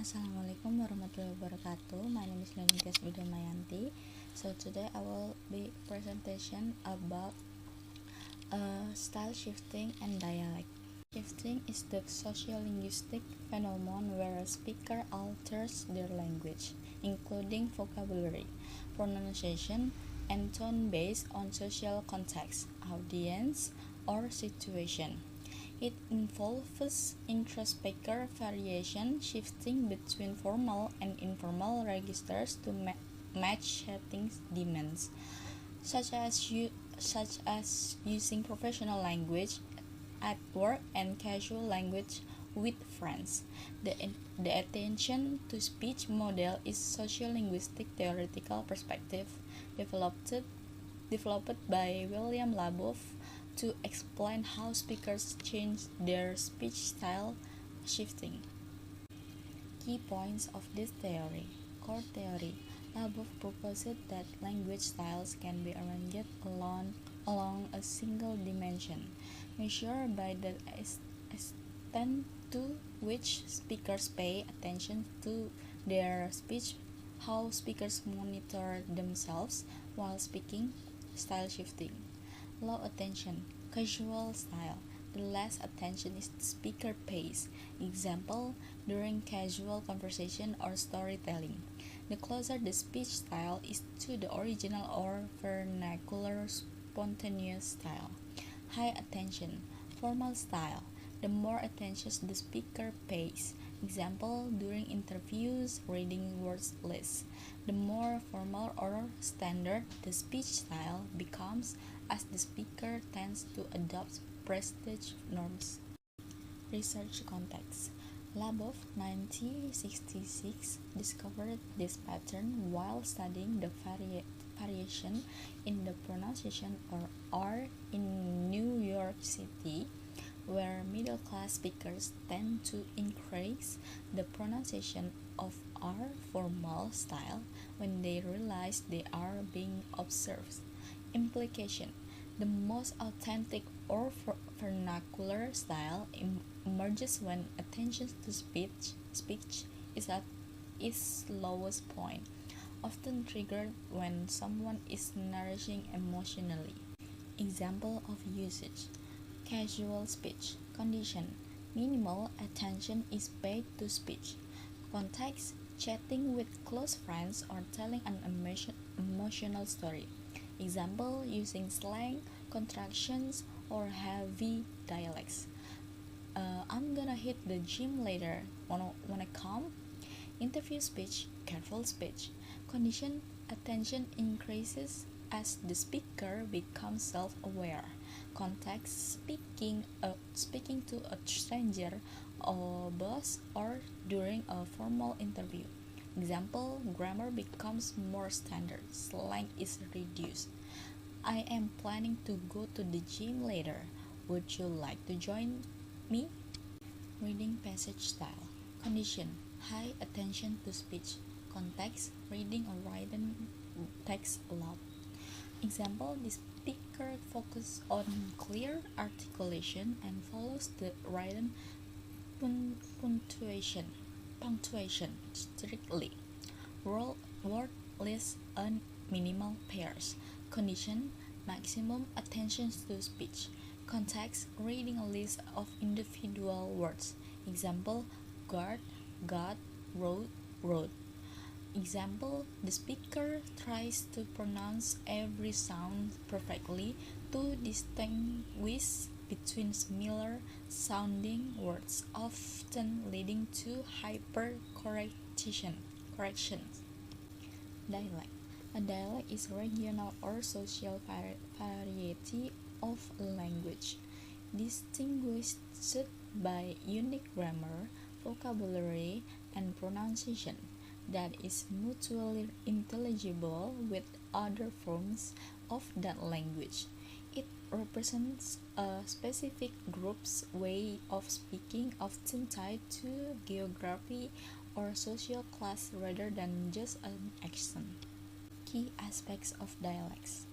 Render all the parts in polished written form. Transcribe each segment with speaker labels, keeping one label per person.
Speaker 1: Assalamualaikum warahmatullahi wabarakatuh. My name is Leonidas Budamayanti. So today I will be presentation about style shifting and dialect. Shifting is the sociolinguistic phenomenon where a speaker alters their language, including vocabulary, pronunciation, and tone based on social context, audience, or situation. It involves intra-speaker variation, shifting between formal and informal registers to match setting demands, such as using professional language at work and casual language with friends. The attention to speech model is sociolinguistic theoretical perspective developed by William Labov to explain how speakers change their speech style shifting. Key points of this theory. Core theory. Labov proposed that language styles can be arranged along a single dimension, measured by the extent to which speakers pay attention to their speech, how speakers monitor themselves while speaking, style shifting. Low attention, casual style. The less attention is the speaker pays. Example, during casual conversation or storytelling. The closer the speech style is to the original or vernacular spontaneous style. High attention, formal style. The more attention the speaker pays. Example, during interviews, reading words lists. The more formal or standard the speech style becomes as the speaker tends to adopt prestige norms. Research context. Labov 1966 discovered this pattern while studying the variation in the pronunciation of R in New York City, where middle-class speakers tend to increase the pronunciation of R formal style when they realize they are being observed. Implication. The most authentic or vernacular style emerges when attention to speech is at its lowest point, often triggered when someone is nourishing emotionally. Example of usage. Casual speech. Condition. Minimal attention is paid to speech. Context. Chatting with close friends or telling an emotional story. Example, using slang, contractions, or heavy dialects. I'm gonna hit the gym later. Wanna come? Interview speech, careful speech. Condition, attention increases as the speaker becomes self-aware. Context, speaking to a stranger, a boss, or during a formal interview. Example, grammar becomes more standard, slang is reduced. I am planning to go to the gym later. Would you like to join me? Reading passage style. Condition, high attention to speech. Context, reading or writing text aloud. Example, the speaker focuses on clear articulation and follows the written punctuation strictly. Word list on minimal pairs. Condition, maximum attention to speech. Context, reading a list of individual words. Example, guard, got, road. Example, the speaker tries to pronounce every sound perfectly to distinguish between similar sounding words, often leading to corrections. Dialect. A dialect is regional or social variety of language, distinguished by unique grammar, vocabulary, and pronunciation that is mutually intelligible with other forms of that language. It represents a specific group's way of speaking, often tied to geography or social class rather than just an accent. Key aspects of dialects.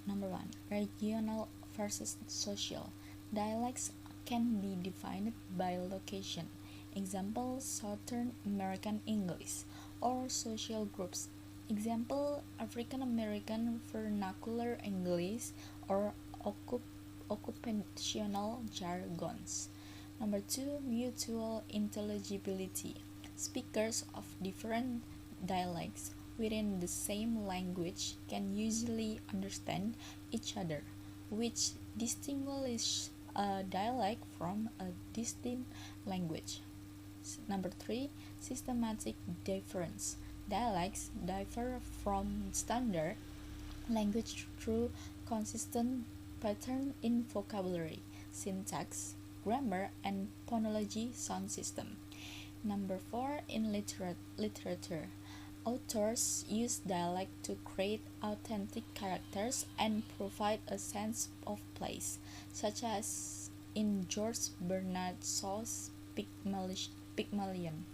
Speaker 1: Number 1. Regional versus social. Dialects can be defined by location. Example, Southern American English, or social groups. Example, African American Vernacular English, or occupational jargons. Number 2, mutual intelligibility. Speakers of different dialects within the same language can usually understand each other, which distinguishes a dialect from a distinct language. Number 3, systematic difference. Dialects differ from standard language through consistent pattern in vocabulary, syntax, grammar, and phonology sound system. Number 4, in literature. Authors use dialect to create authentic characters and provide a sense of place, such as in George Bernard Shaw's Pygmalion.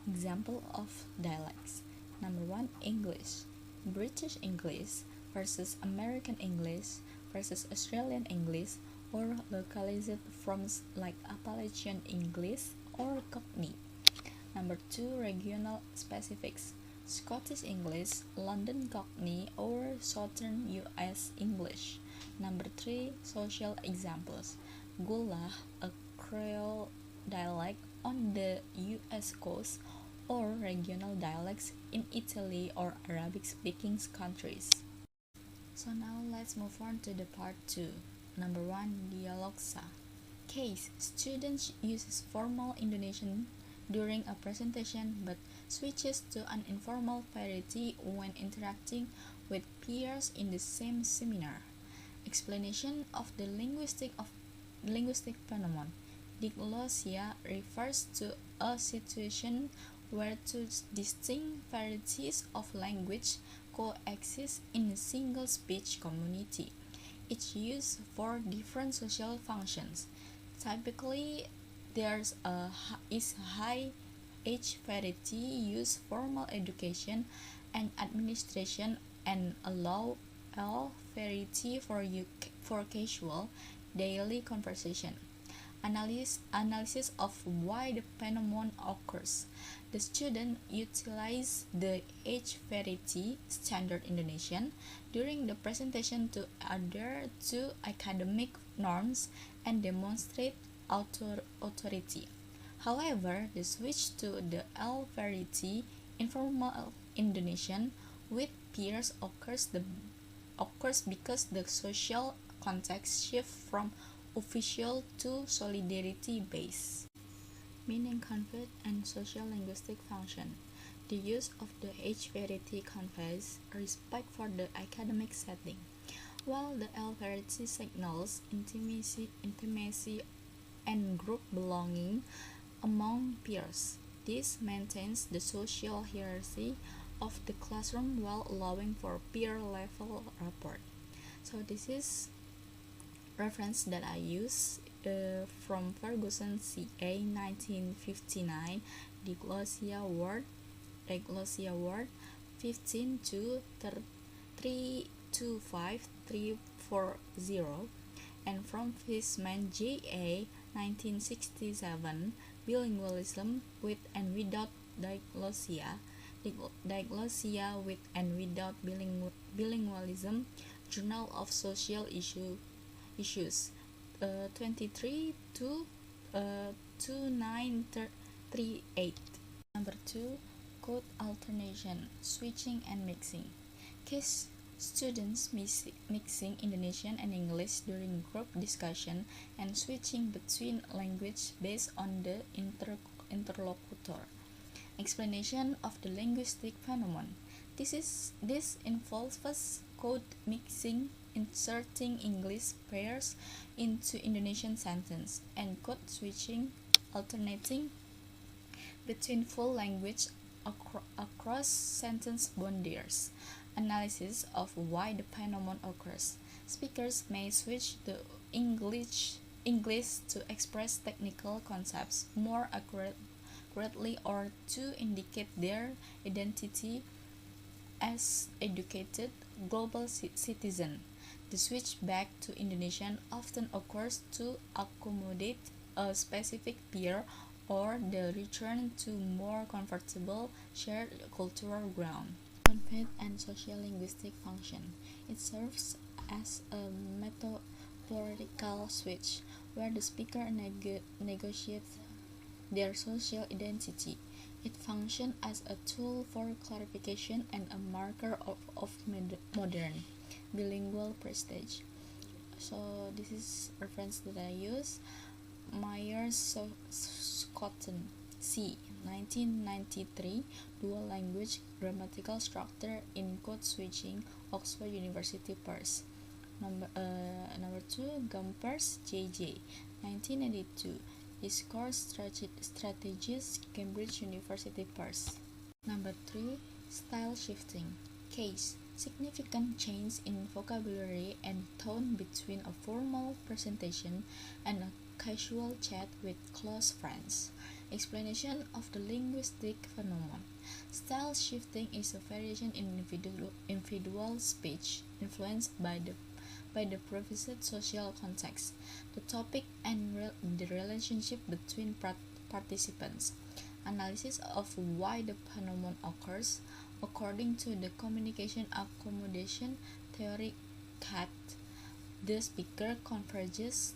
Speaker 1: Example of dialects. Number 1, English. British English versus American English versus Australian English, or localized forms like Appalachian English or Cockney. Number 2, regional specifics. Scottish English, London Cockney, or Southern US English. Number 3, social examples. Gullah, a Creole dialect on the US coast, or regional dialects in Italy or Arabic-speaking countries. So now let's move on to the part 2. Number 1, Dialogsa. Case, students uses formal Indonesian during a presentation but switches to an informal variety when interacting with peers in the same seminar. Explanation of the linguistic phenomenon. Diglossia refers to a situation where two distinct varieties of language coexist in a single speech community, each used for different social functions. Typically, there is high age parity use formal education and administration, and a low L parity for casual daily conversation. Analysis of why the phenomenon occurs. The student utilize the age parity standard Indonesian during the presentation to adhere to academic norms and demonstrate authority. However, the switch to the L parity informal Indonesian with peers occurs because the social context shifts from official to solidarity based. Meaning conveyed and social linguistic function. The use of the age parity conveys respect for the academic setting, while the L parity signals intimacy and group belonging among peers. This maintains the social hierarchy of the classroom while allowing for peer level rapport. So this is reference that I use from Ferguson CA 1959, Diglossia Word 15 to 325 340, and from Fishman JA 1967, Bilingualism with and without diglossia, Diglossia with and without bilingualism, Journal of Social Issues 23 to 2938. Number 2, code alternation, switching and mixing. Case students mixing Indonesian and English during group discussion and switching between language based on the interlocutor. Explanation of the linguistic phenomenon. This involves code mixing, inserting English pairs into Indonesian sentence, and code switching, alternating between full language across sentence boundaries. Analysis of why the phenomenon occurs. Speakers may switch to English to express technical concepts more accurately or to indicate their identity as educated global citizen. The switch back to Indonesian often occurs to accommodate a specific peer or the return to more comfortable shared cultural ground. Conveyed and sociolinguistic function. It serves as a metaphorical switch where the speaker negotiates their social identity. It functions as a tool for clarification and a marker of modern bilingual prestige. So this is reference that I use. Myers-Scotton, C. 1993, Dual Language Grammatical Structure in Code Switching, Oxford University Press. Number 2, Gompers, J.J. 1992, Discourse Strategies, Cambridge University Press. Number 3, Style Shifting. Case. Significant change in vocabulary and tone between a formal presentation and a casual chat with close friends. Explanation of the linguistic phenomenon. Style shifting is a variation in individual speech influenced by the previous social context, the topic, and the relationship between participants. Analysis of why the phenomenon occurs. According to the communication accommodation theory CAT, the speaker converges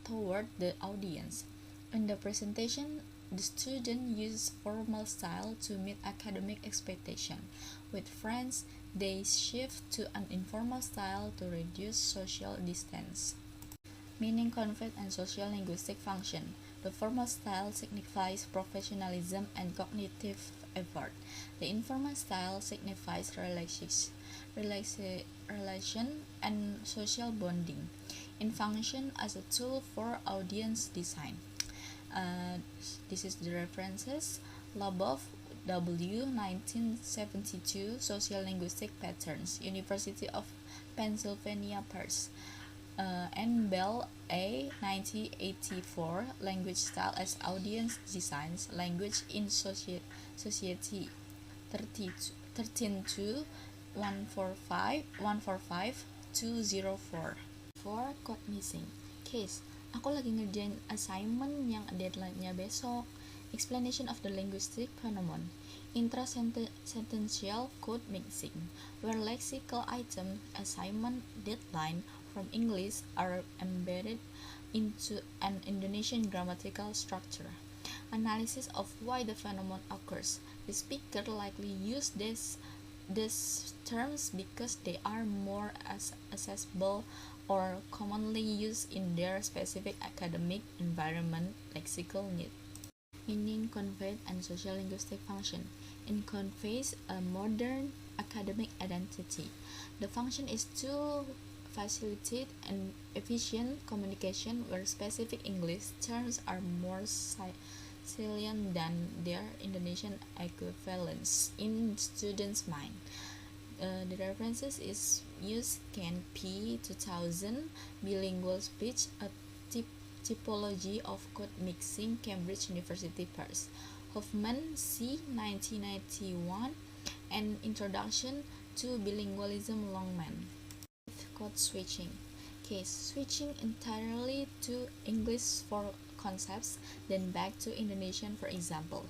Speaker 1: toward the audience. In the presentation, the student uses formal style to meet academic expectation. With friends, they shift to an informal style to reduce social distance. Meaning conveyed and social linguistic function. The formal style signifies professionalism and cognitive effort. The informal style signifies relation and social bonding. In function as a tool for audience design. This is the references. Labov, W. 1972, Sociolinguistic Patterns, University of Pennsylvania Press. N. Bell, A. 1984, Language Style as Audience Designs, Language in Society, 13 145 204. 4. Code missing. Case. Aku lagi ngerjain assignment yang deadline-nya besok. Explanation of the linguistic phenomenon. Intrasentential code mixing, where lexical item, assignment, deadline from English are embedded into an Indonesian grammatical structure. Analysis of why the phenomenon occurs. The speaker likely use these terms because they are more accessible or commonly used in their specific academic environment lexical need. Meaning conveyed and sociolinguistic function. It conveys a modern academic identity. The function is to facilitate an efficient communication where specific English terms are more salient than their Indonesian equivalents in students' mind. The references is use Ken P. 2000, Bilingual Speech, a Typology of Code Mixing, Cambridge University Press. Hoffman, C. 1991, An Introduction to Bilingualism, Longman. Code switching. Case. Switching entirely to English for concepts, then back to Indonesian, for example.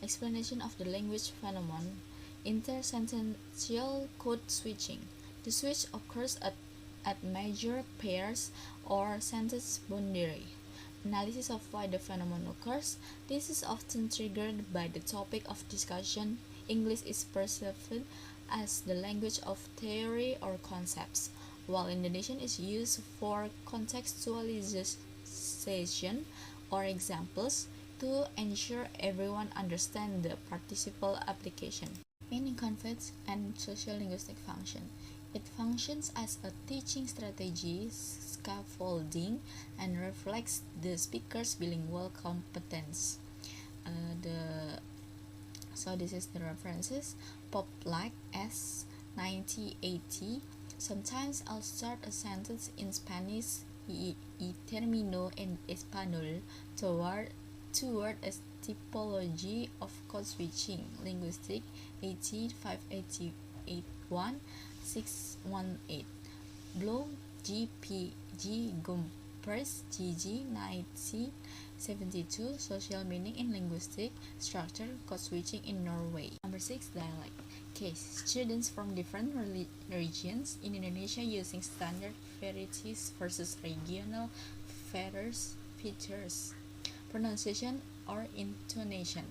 Speaker 1: Explanation of the language phenomenon. Intersentential code switching. The switch occurs at major pairs or sentence boundary. Analysis of why the phenomenon occurs. This is often triggered by the topic of discussion. English is perceived as the language of theory or concepts, while Indonesian is used for contextualization or examples to ensure everyone understands the participle application. Meaning conveyed and sociolinguistic function. It functions as a teaching strategy, scaffolding, and reflects the speaker's bilingual competence. So this is the references. Poplack, S. 1980. Sometimes I'll start a sentence in Spanish y termino en español toward a typology of code switching. Linguistic, 581 618. Blow, G. P. G. Gompers, G. 19 72. Social meaning in linguistic structure, code switching in Norway. Number 6. Dialect. Case. Students from different regions in Indonesia using standard varieties versus regional features. Pronunciation or intonation.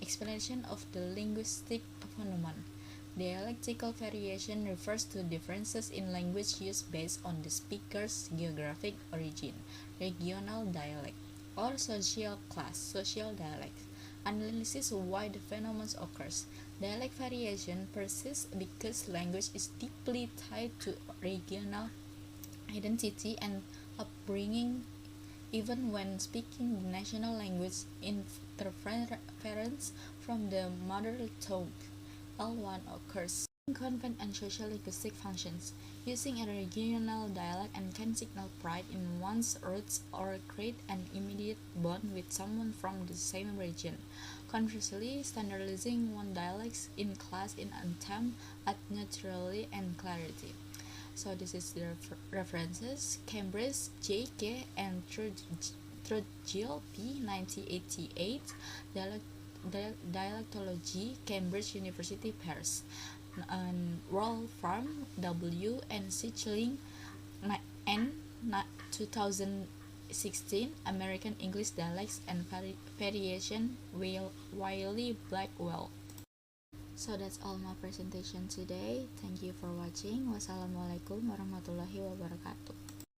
Speaker 1: Explanation of the linguistic phenomenon. Dialectical variation refers to differences in language use based on the speaker's geographic origin, regional dialect, or social class, social dialect. Analysis why the phenomenon occurs. Dialect variation persists because language is deeply tied to regional identity and upbringing. Even when speaking the national language, interference from the mother tongue L1 occurs. Convent and social linguistic functions. Using a regional dialect and can signal pride in one's roots or create an immediate bond with someone from the same region. Conversely, standardizing one dialect in class in attempt at neutrality and clarity. So this is the references: Cambridge, J.K. and Trudgill, P. 1988, Dialectology, Cambridge University Press, and Wolfram, W. and Sichling, N. 2016, American English Dialects and Variation, Wiley Blackwell. So that's all my presentation today. Thank you for watching. Wassalamualaikum warahmatullahi wabarakatuh.